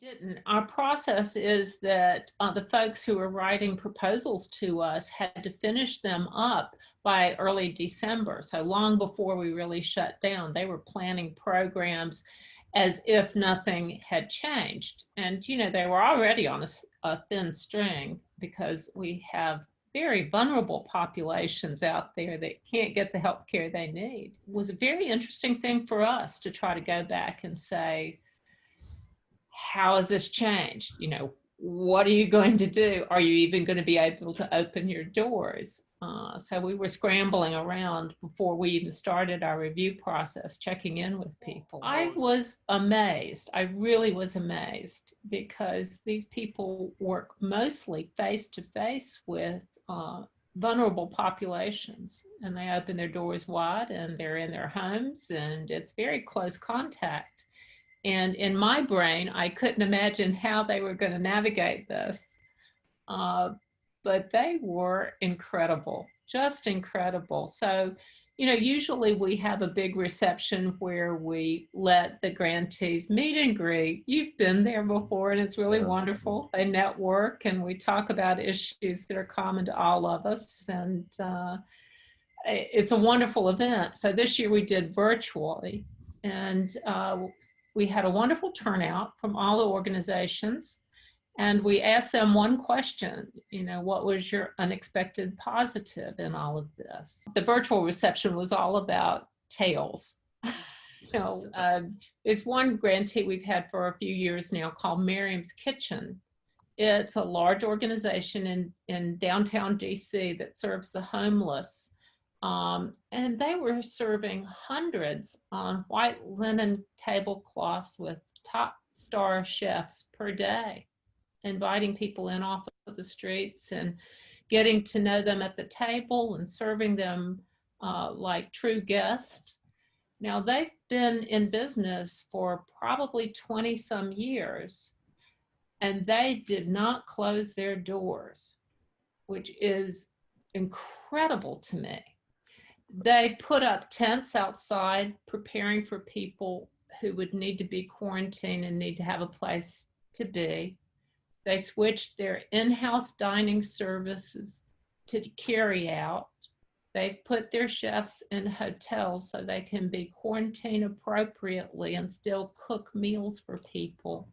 Didn't. Our process is that the folks who are writing proposals to us had to finish them up by early December. So long before we really shut down, they were planning programs as if nothing had changed. And, you know, they were already on a thin string because we have very vulnerable populations out there that can't get the health care they need. It was a very interesting thing for us to try to go back and say, how has this changed? You know, what are you going to do? Are you even going to be able to open your doors? So we were scrambling around before we even started our review process, checking in with people. I was amazed. I really was amazed because these people work mostly face-to-face with vulnerable populations, and they open their doors wide and they're in their homes, and it's very close contact. And in my brain, I couldn't imagine how they were going to navigate this. But they were incredible, just incredible. So, you know, usually we have a big reception where we let the grantees meet and greet. You've been there before, and it's really wonderful. They network, and we talk about issues that are common to all of us. And it's a wonderful event. So this year we did virtually, and we had a wonderful turnout from all the organizations, and we asked them one question, you know, what was your unexpected positive in all of this? The virtual reception was all about tales. You know, there's one grantee we've had for a few years now called Miriam's Kitchen. It's a large organization in downtown DC that serves the homeless. And they were serving hundreds on white linen tablecloths with top star chefs per day, inviting people in off of the streets and getting to know them at the table and serving them like true guests. Now, they've been in business for probably 20 some years, and they did not close their doors, which is incredible to me. They put up tents outside, preparing for people who would need to be quarantined and need to have a place to be. They switched their in-house dining services to carry out. They've put their chefs in hotels so they can be quarantined appropriately and still cook meals for people.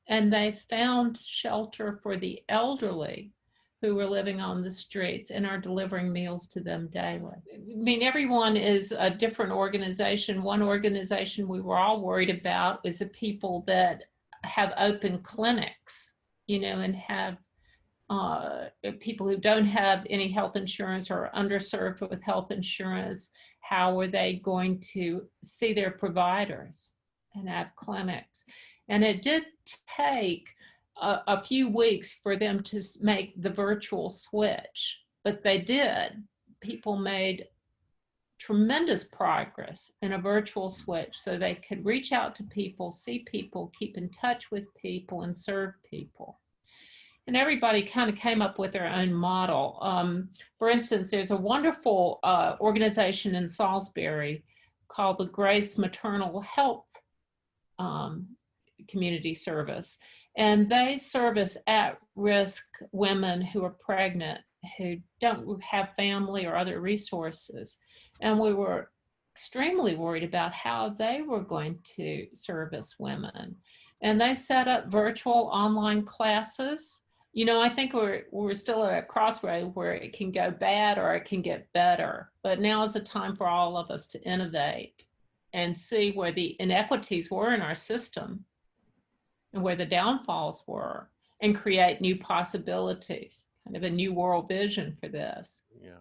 And they found shelter for the elderly who were living on the streets and are delivering meals to them daily. I mean, everyone is a different organization. One organization we were all worried about is the people that have open clinics, you know, and have people who don't have any health insurance or are underserved with health insurance. How are they going to see their providers and have clinics? And it did take a few weeks for them to make the virtual switch, but they did. People made tremendous progress in a virtual switch so they could reach out to people, see people, keep in touch with people, and serve people. And everybody kind of came up with their own model. For instance, there's a wonderful organization in Salisbury called the Grace Maternal Health Community Service. And they service at-risk women who are pregnant, who don't have family or other resources. And we were extremely worried about how they were going to service women. And they set up virtual online classes. You know, I think we're still at a crossroad where it can go bad or it can get better. But now is the time for all of us to innovate and see where the inequities were in our system and where the downfalls were, and create new possibilities, kind of a new world vision for this. Yeah.